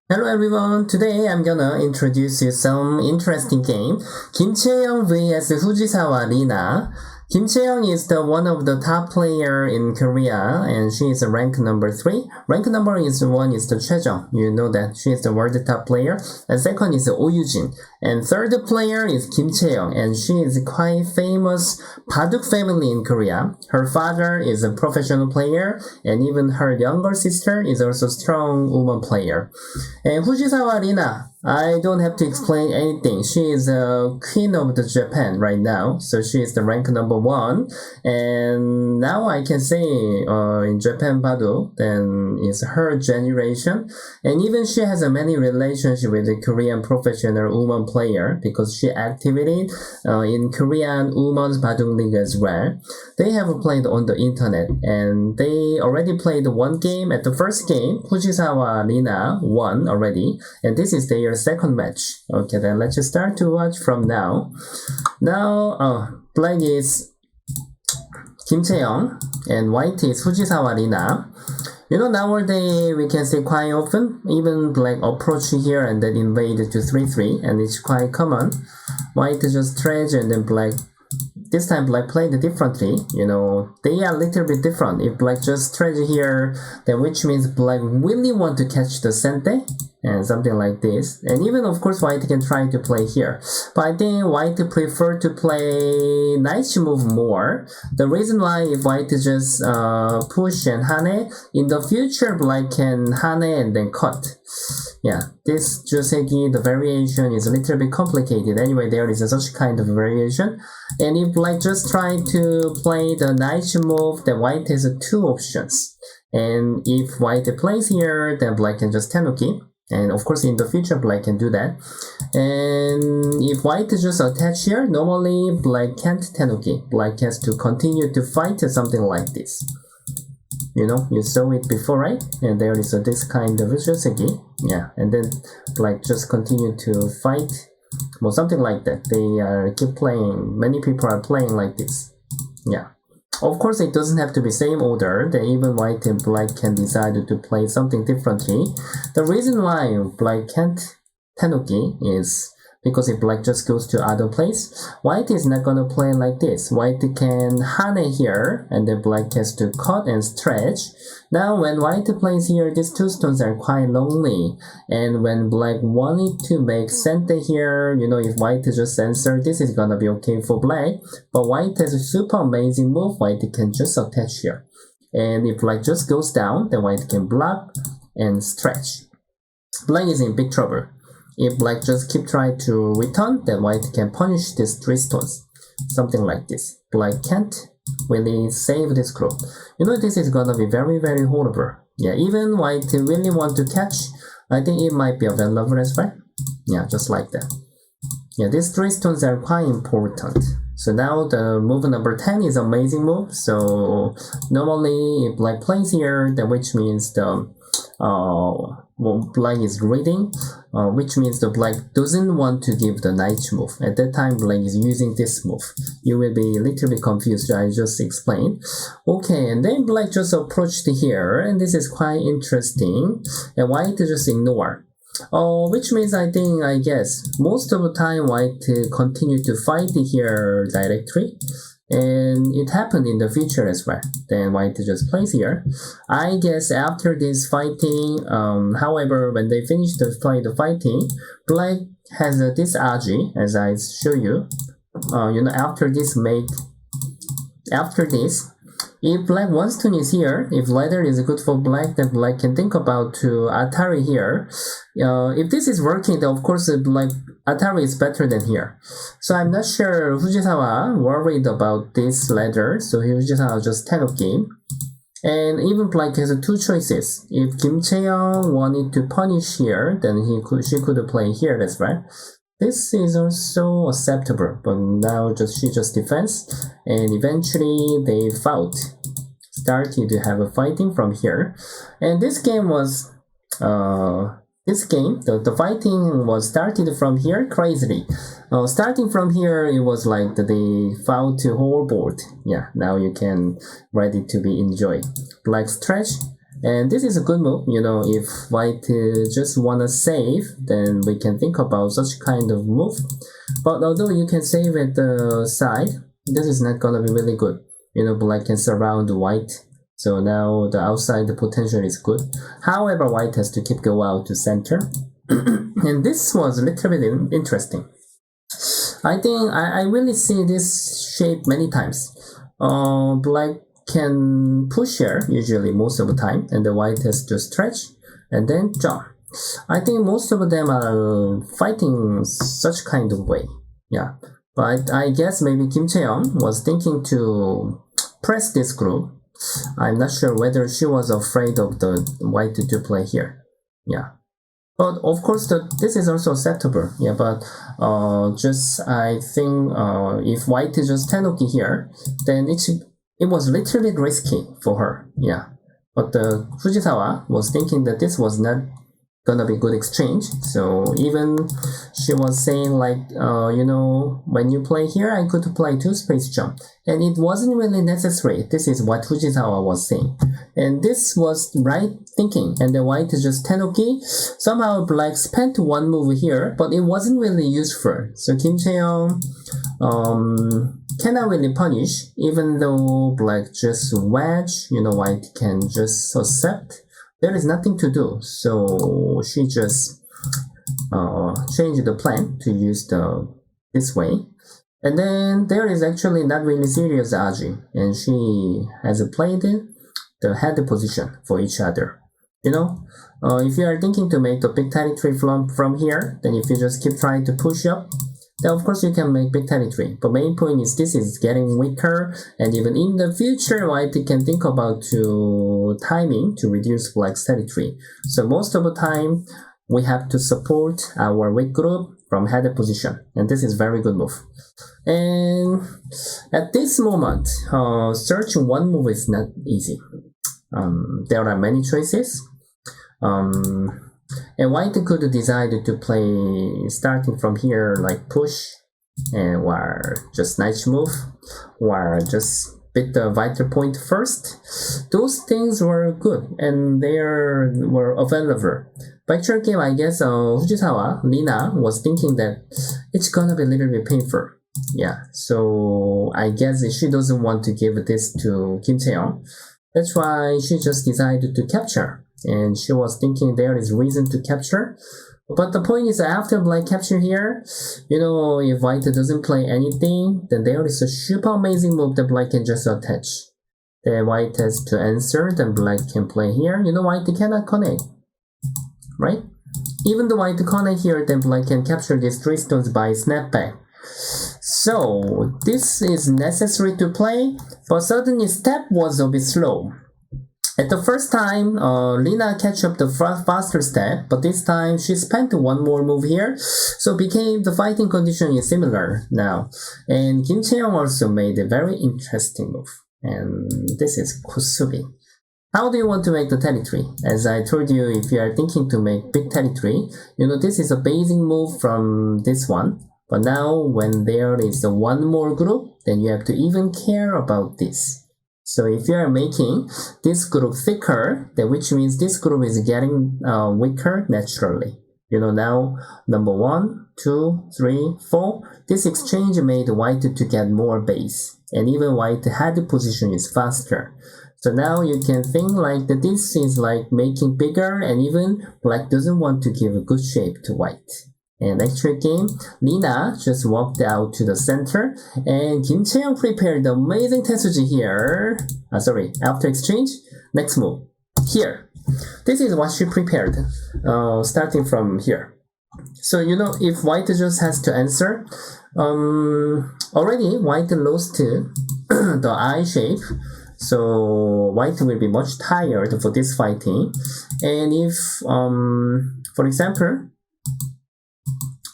Hello everyone, today I'm gonna introduce you some interesting game. Chaeyoung vs Fujisawa Rina. Chaeyoung is the one of the top player in Korea and she is rank number 3. Rank number is 1 is the Chaeyoung. You know that she is the world top player. And second is Oyujin. And third player is Chaeyoung and she is quite famous Baduk family in Korea. Her father is a professional player and even her younger sister is also strong woman player. And Fujisawa Rina, I don't have to explain anything. She is a queen of the Japan right now, so she is the rank number 1. And now I can say in Japan Baduk, then it's her generation. And even she has a many relationship with the Korean professional woman player because she activated in Korean women's Baduk League as well. They have played on the internet and they already played one game. At the first game, Fujisawa Rina won already, and this is their second match. Okay, then let's just start to watch from now. Now, black is Chaeyoung and white is Fujisawa Rina. You know, nowadays we can see quite often, even black approach here and then invade to 3-3, and it's quite common. White just trade and then black. This time black played differently, you know, they are a little bit different. If black just trade here, then which means black really want to catch the sente and something like this. And even of course white can try to play here. But I think white prefer to play knight move more. The reason why if white just push and hane, in the future black can hane and then cut. Yeah, this Joseki, the variation is a little bit complicated. Anyway, there is such kind of variation. And if black just try to play the knight move, then white has 2 options. And if white plays here, then black can just tenuki. And of course, in the future, black can do that. And if white just attach here, normally black can't tenuki. Black has to continue to fight something like this. You know, you saw it before, right? And there is this kind of Joseki. Yeah, and then black just continue to fight. Well, something like that. They keep playing. Many people are playing like this. Yeah. Of course, it doesn't have to be same order. Then even white and black can decide to play something differently. The reason why black can't tenuki is because if black just goes to other place, white is not gonna play like this. White can hane here, and then black has to cut and stretch. Now when white plays here, these 2 stones are quite lonely. And when black wanted to make sente here, you know, if white just answer, this is gonna be okay for black. But white has a super amazing move, white can just attach here. And if black just goes down, then white can block and stretch. Black is in big trouble. If black just keep trying to return, then white can punish these 3 stones. Something like this. Black can't really save this group. You know, this is gonna be very, very horrible. Yeah, even white really want to catch, I think it might be available as well. Yeah, just like that. Yeah, these 3 stones are quite important. So now the move number 10 is amazing move. So normally if black plays here, then which means the black is reading, which means the black doesn't want to give the knight move. At that time, black is using this move. You will be a little bit confused, I just explained. Okay, and then black just approached here, and this is quite interesting. And white just ignore. Which means I guess, most of the time white continue to fight here directly. And it happened in the future as well. Then white just plays here. I guess after this fighting, however, when they finish the fighting, black has this agi, as I show you. You know, after this, if black one stone is here, if ladder is good for black, then black can think about to Atari here. If this is working, then of course black Atari is better than here. So I'm not sure Fujisawa worried about this ladder, so Fujisawa just tenuki. And even black has 2 choices. If Chaeyoung wanted to punish here, then she could play here as well. This is also acceptable, but now she just defends, and eventually they fought. Started to have a fighting from here, and this game was the fighting was started from here crazily. Starting from here, it was like they fought to whole board. Yeah, now you can ready to be enjoy. Black stretch, And this is a good move, if white just wanna save, then we can think about such kind of move. But although you can save at the side, this is not gonna be really good. Black can surround white. So now the outside potential is good. However, white has to keep go out to center. And this was a little bit interesting. I think I really see this shape many times. Black can push here usually most of the time, and the white has to stretch and then jump. I think most of them are fighting such kind of way. Yeah, but I guess maybe Kim Chaeyoung was thinking to press this group. I'm not sure whether she was afraid of the white to play here. Yeah. But of course, this is also acceptable. Yeah, but just I think if white is just Tenoki here, then it was a little bit risky for her. Yeah, but Fujisawa was thinking that this was not gonna be good exchange. So even she was saying like, when you play here, I could play 2 space jump, and it wasn't really necessary. This is what Fujisawa was saying, and this was right thinking. And the white is just Tenoki. Somehow black spent 1 move here, but it wasn't really useful. So Kim Chaeyoung cannot really punish, even though black just wedge. White can just accept. There is nothing to do, so she just changed the plan to use this way. And then there is actually not really serious Aji, and she has played the head position for each other. If you are thinking to make the big territory from here, then if you just keep trying to push up, then of course you can make big territory. But main point is this is getting weaker, and even in the future, white can think about timing to reduce black's territory. So most of the time, we have to support our weak group from head position, and this is very good move. And at this moment, search 1 move is not easy. There are many choices. And white could decide to play starting from here like push, and or just nice move, or just beat the vital point first. Those things were good and they were available. But actual game, I guess Fujisawa Rina was thinking that it's gonna be a little bit painful. Yeah, so I guess she doesn't want to give this to Kim Chaeyoung. That's why she just decided to capture. And she was thinking there is reason to capture. But the point is, after black capture here, if white doesn't play anything, then there is a super amazing move that black can just attach. Then white has to answer, then black can play here. White cannot connect, right? Even the white connect here, then black can capture these 3 stones by snapback. So this is necessary to play, but suddenly step was a bit slow. At the first time, Rina catch up the faster step, but this time she spent 1 more move here, so became the fighting condition is similar now. And Kim Chaeyoung also made a very interesting move, and this is Kusubi. How do you want to make the territory? As I told you, if you are thinking to make big territory, this is a basing move from this one. But now when there is 1 more group, then you have to even care about this. So if you are making this group thicker, then which means this group is getting weaker naturally. Now number 1, 2, 3, 4. This exchange made white to get more base, and even white head position is faster. So now you can think like that this is like making bigger, and even black doesn't want to give a good shape to white. And actual game, Rina just walked out to the center, and Kim Chaeyoung prepared the amazing Tetsuji here. After exchange, next move. Here. This is what she prepared, starting from here. So, if white just has to answer, already white lost the eye shape, so white will be much tired for this fighting. And if, for example,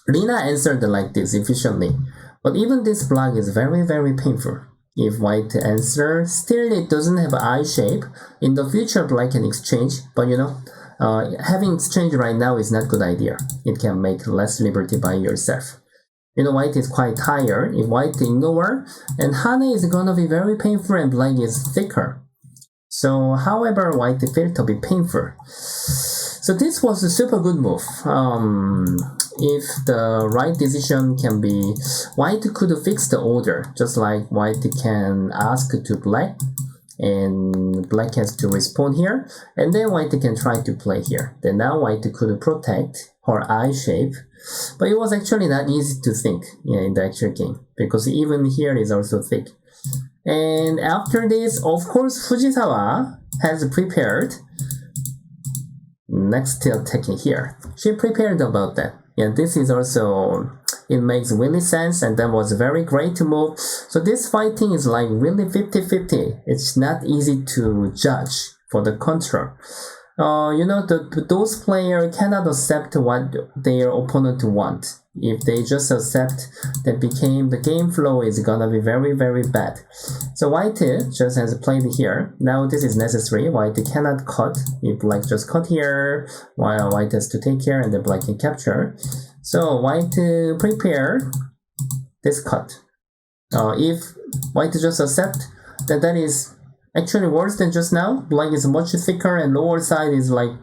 Rina answered like this efficiently, but even this block is very, very painful. If white answer, still it doesn't have eye shape. In the future, black can exchange, but having exchange right now is not good idea. It can make less liberty by yourself. White is quite tired. If white ignore, and Hane is gonna be very painful and black is thicker. So, however, white felt a bit painful. So this was a super good move. If the right decision can be, white could fix the order, just like white can ask to black, and black has to respond here, and then white can try to play here. Then now white could protect her eye shape, but it was actually not easy to think in the actual game, because even here is also thick. And after this, of course, Fujisawa has prepared next attack here. She prepared about that. Yeah, this is also, it makes really sense, and that was a very great move. So this fighting is like really 50-50. It's not easy to judge for the control. Those players cannot accept what their opponent want. If they just accept, that became the game flow is gonna be very, very bad. So white just has played here. Now this is necessary. White cannot cut. If black just cut here, while white has to take care, and then black can capture. So white prepare this cut. If white just accept, then that is actually worse than just now. Black is much thicker, and lower side is like,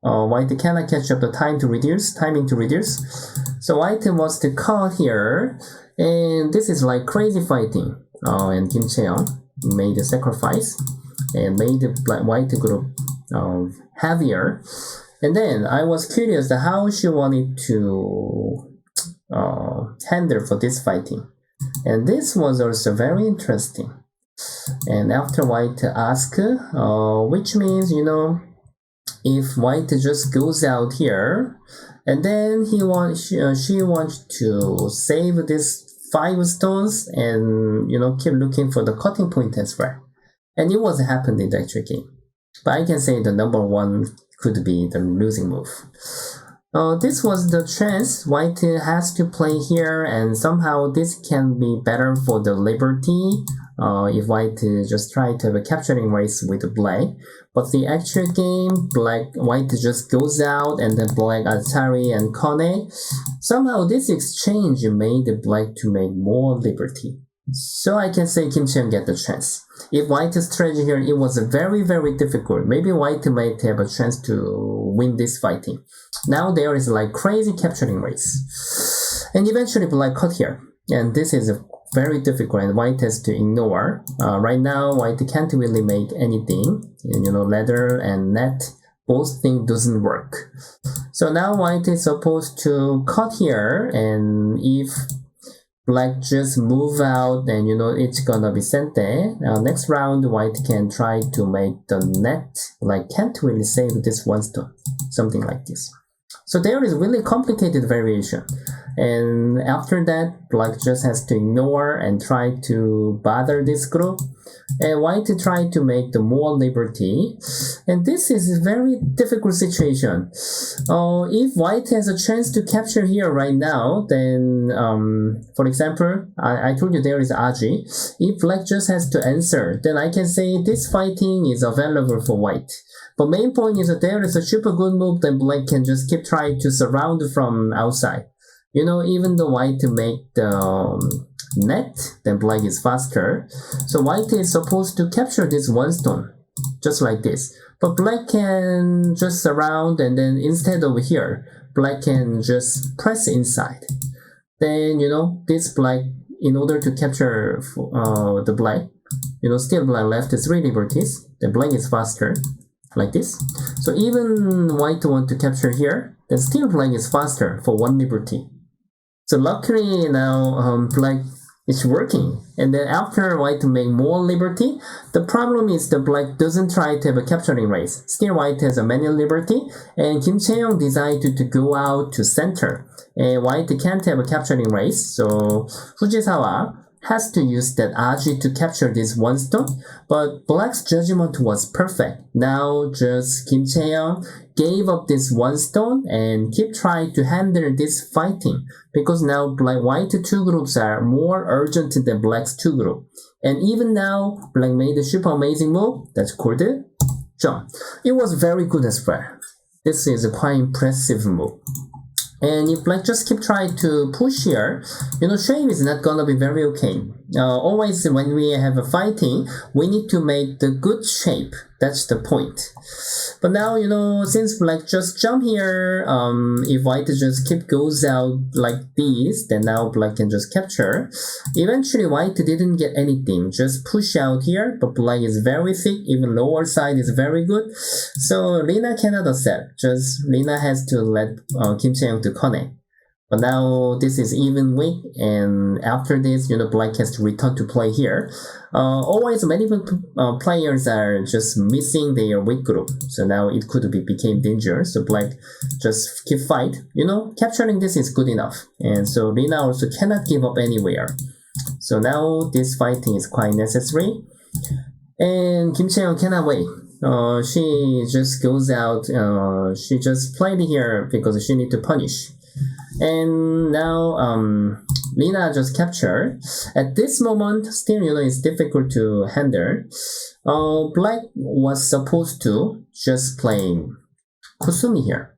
white cannot catch up the timing to reduce. So white wants to cut here, and this is like crazy fighting. And Kim Chaeyoung made a sacrifice and made the white group heavier. And then I was curious how she wanted to handle for this fighting. And this was also very interesting. And after white asked, which means, if white just goes out here, and then she wants to save this 5 stones and keep looking for the cutting point as well. And it was happened in the actual game. But I can say the number 1 could be the losing move. This was the chance. White has to play here, and somehow this can be better for the liberty. If white just try to have a capturing race with black. But the actual game, white just goes out, and then black Atari and Kone. Somehow this exchange made black to make more liberty. So I can say Kim Chaeyoung get the chance. If white's strategy here, it was very, very difficult. Maybe white might have a chance to win this fighting. Now there is like crazy capturing race. And eventually black cut here. And this is very difficult, and white has to ignore. Right now, white can't really make anything. Ladder and net, both things doesn't work. So now white is supposed to cut here, and if black just move out, then it's gonna be sente. Next round, white can try to make the net. Black can't really save this 1 stone, something like this. So there is really complicated variation. And after that, black just has to ignore and try to bother this group. And white try to make the more liberty. And this is a very difficult situation. If white has a chance to capture here right now, then, for example, I told you there is Aji. If black just has to answer, then I can say this fighting is available for white. But main point is that there is a super good move, then black can just keep trying to surround from outside. Even the white make the net, then black is faster. So white is supposed to capture this 1 stone, just like this. But black can just surround, and then instead of here, black can just press inside. Then, this black, in order to capture the black, still black left 3 liberties. Then black is faster, like this. So even white want to capture here, then still black is faster for 1 liberty. So luckily now black is working. And then after white make more liberty, the problem is the black doesn't try to have a capturing race. Still white has a many liberty, and Kim Chaeyoung decided to go out to center. And white can't have a capturing race, so Fujisawa has to use that Aji to capture this 1 stone, but black's judgment was perfect. Now just Kim Chaeyoung gave up this 1 stone and keep trying to handle this fighting, because now white 2 groups are more urgent than black's 2 group. And even now, black made a super amazing move that's called jump. It was very good as well. This is a quite impressive move. And if black just keep trying to push here, shape is not gonna be very okay. always when we have a fighting, we need to make the good shape. That's the point. But now, since black just jump here, if white just keep goes out like this, then now black can just capture. Eventually, white didn't get anything, just push out here, but black is very thick, even lower side is very good. So Rina cannot accept, just Rina has to let Kim Chaeyoung to connect. But now this is even weak, and after this, black has to return to play here. Always many players are just missing their weak group, so now it could became dangerous. So black just keep fight. Capturing this is good enough, and so Rina also cannot give up anywhere. So now this fighting is quite necessary, and Kim Chaeyoung cannot wait. She just goes out. She just played here because she need to punish. And now Rina just captured. At this moment, still it's difficult to handle. Black was supposed to just play Kusumi here,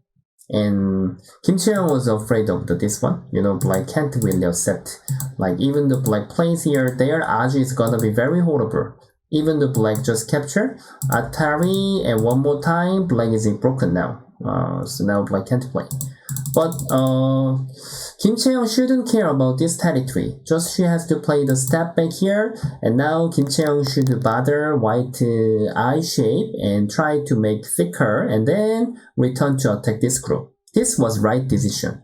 and Kim Chaeyoung was afraid of this one. Black can't really accept. Like even the black plays here, their odds is gonna be very horrible. Even the black just capture Atari, and one more time, black is broken now. So now black can't play. But Kim Chaeyoung shouldn't care about this territory. Just she has to play the step back here, and now Kim Chaeyoung should bother white eye shape and try to make thicker, and then return to attack this group. This was right decision.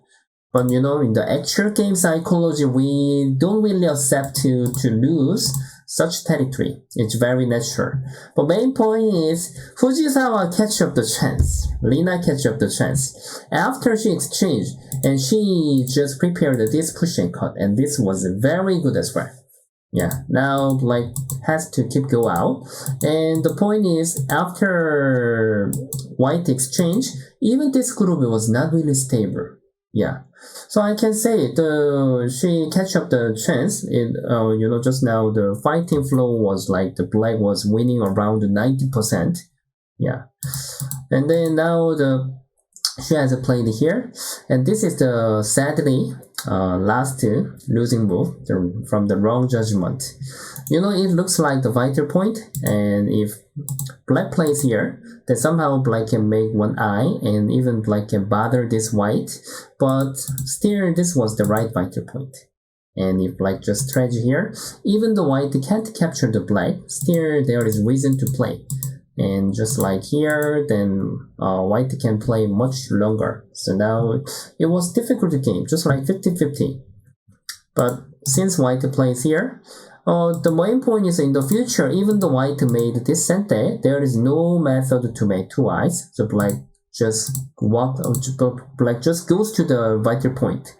But in the actual game psychology, we don't really accept to lose such territory. It's very natural. But main point is Fujisawa catch up the chance. Rina catch up the chance. After she exchanged, and she just prepared this push and cut, and this was very good as well. Yeah, now black has to keep go out. And the point is, after white exchange, even this group was not really stable. Yeah, so I can say she catch up the chance. Just now the fighting flow was like the black was winning around 90%. Yeah, and then now she has played here, and this is the sadly last losing move from the wrong judgment. It looks like the vital point, and if black plays here, then somehow black can make one eye, and even black can bother this white, but still this was the right vital point. And if black just stretch here, even the white can't capture the black, still there is reason to play. And just like here, then white can play much longer. So now it was difficult game, just like 50-50. But since white plays here, the main point is in the future, even the white made this sente, there is no method to make two eyes. So black just goes to the vital point.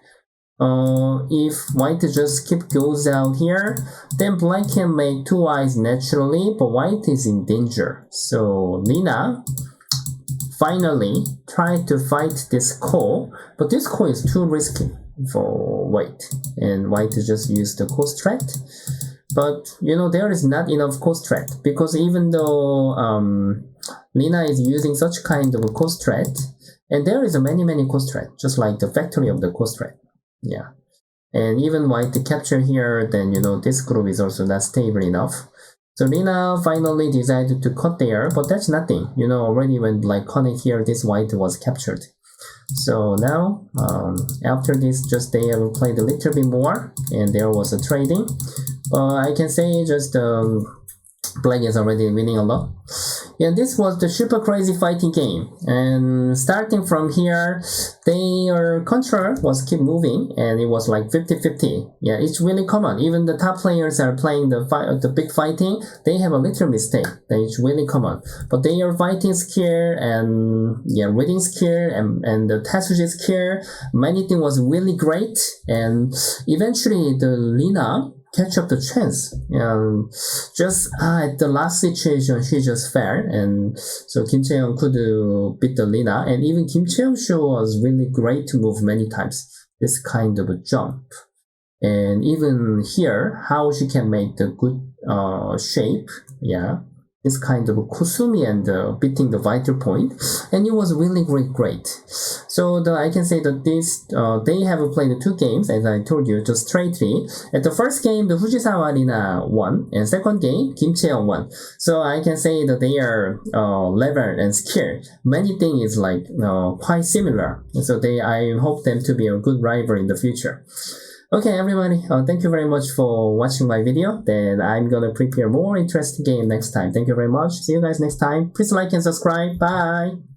If white just goes out here, then black can make two eyes naturally, but white is in danger. So Rina finally tried to fight this core, but this core is too risky for white, and white just used the core strat. But there is not enough core strat, because even though Rina is using such kind of a core strat, and there is many core strat, just like the factory of the core strat. Yeah, and even white capture here, then this group is also not stable enough. So Rina finally decided to cut there, but that's nothing. Already when black connect here, this white was captured. So now, after this, just they have played a little bit more, and there was a trading. I can say just black is already winning a lot. Yeah, this was the super crazy fighting game, and starting from here, their control was keep moving, and it was like 50-50. Yeah, it's really common. Even the top players are playing the big fighting, they have a little mistake. It's really common. But their fighting skill and reading skill and the Tetsuji skill, many things was really great, and eventually the Rina catch up the chance. Just at the last situation, she just fell, and so Kim Chaeyoung could beat the Rina, and even Kim Chaeyoung show was really great to move many times. This kind of a jump, and even here, how she can make the good shape. Yeah, this kind of Kusumi and beating the vital point, and it was really great. So I can say that they have played 2 games, as I told you, just straightly. At the first game, the Fujisawa Rina won, and second game, Chaeyoung won. So I can say that they are level and skill. Many things is like quite similar. So I hope them to be a good rival in the future. Okay, everybody, thank you very much for watching my video. Then I'm gonna prepare more interesting game next time. Thank you very much. See you guys next time. Please like and subscribe. Bye.